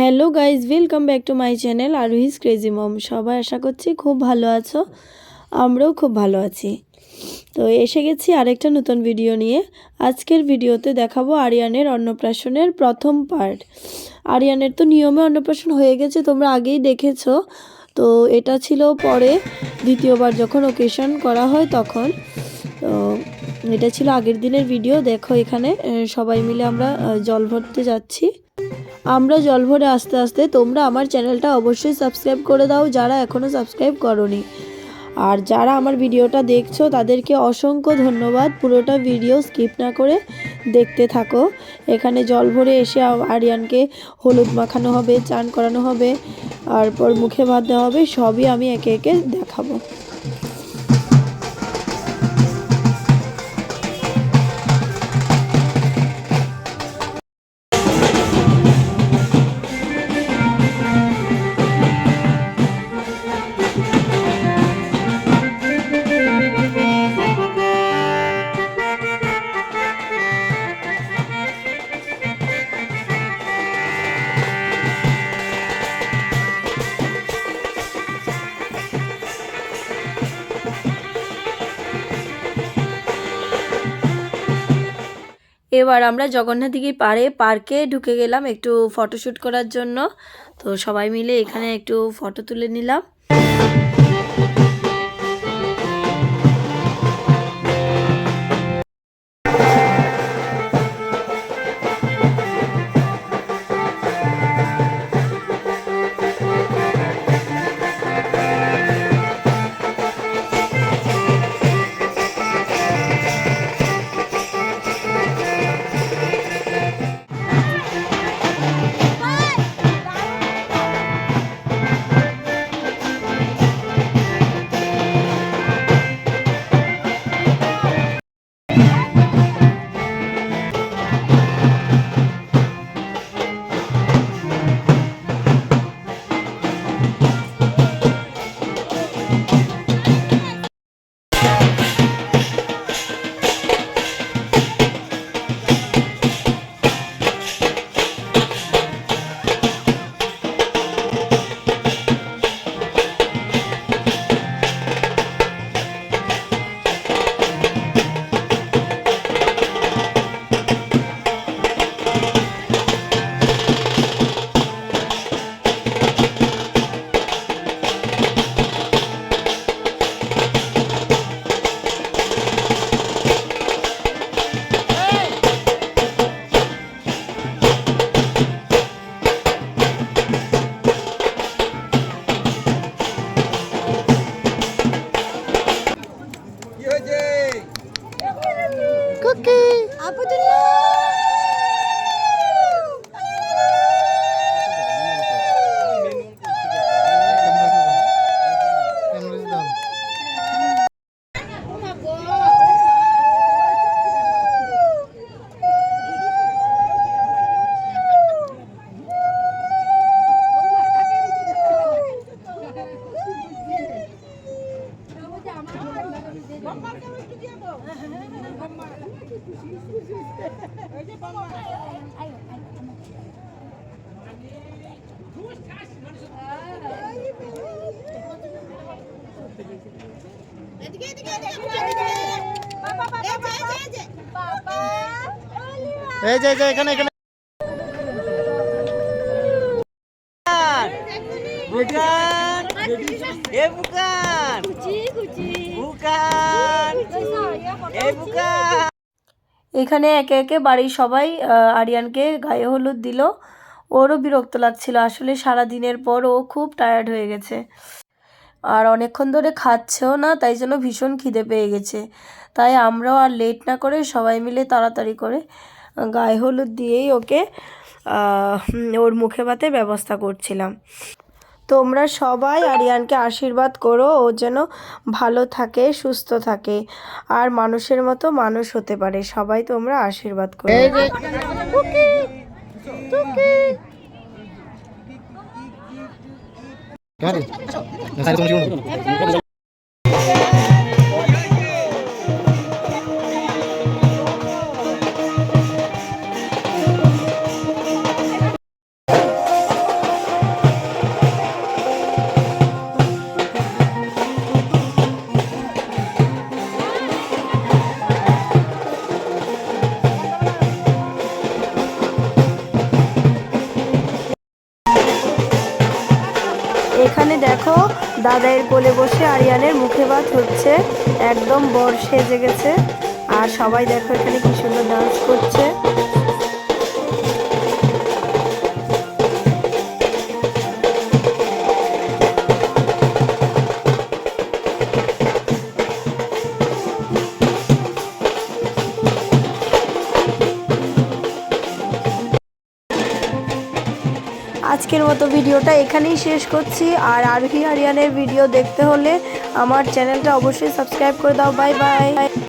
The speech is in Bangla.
Hello guys, welcome back to my channel Arohi's crazy mom. সবাই আশা করছি খুব ভালো আছো, আমরাও খুব ভালো আছি। তো এসে গেছি আরেকটা নতুন ভিডিও নিয়ে। আজকের ভিডিওতে দেখাবো আরিয়ানের অন্নপ্রাশনের প্রথম পার্ট। আরিয়ানের তো নিয়মে অন্নপ্রাশন হয়ে গেছে, তোমরা আগেই দেখেছো। তো এটা ছিল পরে দ্বিতীয়বার যখন ওকেশন করা হয় তখন। তো এটা ছিল আগের দিনের ভিডিও। দেখো এখানে সবাই মিলে আমরা জল ভরতে যাচ্ছি। আমরা জল ভরে আস্তে আস্তে তোমরা আমার চ্যানেলটা অবশ্যই সাবস্ক্রাইব করে দাও যারা এখনও সাবস্ক্রাইব করোনি। আর যারা আমার ভিডিওটা দেখছো তাদেরকে অসংখ্য ধন্যবাদ। পুরোটা ভিডিও স্কিপ না করে দেখতে থাকো। এখানে জল ভরে এসে আরিয়ানকে হলুদ মাখানো হবে, চান করানো হবে, তারপর মুখে ভাত দেওয়া হবে। সবই আমি একে একে দেখাবো। এবার আমরা জগন্নাথদিঘি পার্কে ঢুকে গেলাম একটু ফটোশ্যুট করার জন্য। তো সবাই মিলে এখানে একটু ফটো তুলে নিলাম। এখানে এখানে একে একে বাড়ির সবাই আরিয়ানকে গায়ে হলুদ দিল। ওরও বিরক্ত লাগছিল, আসলে সারা দিনের পর ও খুব টায়ার্ড হয়ে গেছে আর অনেকক্ষণ ধরে খাচ্ছেও না, তাই জন্য ভীষণ খিদে পেয়ে গেছে। তাই আমরাও আর লেট না করে সবাই মিলে তাড়াতাড়ি করে গায়ে হলুদ দিয়েই ওকে ওর মুখে ভাতের ব্যবস্থা করছিলাম। তোমরা সবাই আরিয়ানকে আশীর্বাদ করো, ও যেন ভালো থাকে, সুস্থ থাকে আর মানুষের মতো মানুষ হতে পারে। সবাই তোমরা আশীর্বাদ করো। দাদাইয়ের কোলে বসে আরিয়ানের মুখে ভাত হচ্ছে, একদম বর সেজে গেছে। আর সবাই দেখো এখানে কি সুন্দর ডান্স করছে। আজকের মতো ভিডিওটা এখানেই শেষ করছি। আর আরোহী আরিয়ানের ভিডিও দেখতে হলে আমার চ্যানেলটা অবশ্যই সাবস্ক্রাইব করে দাও। Bye bye.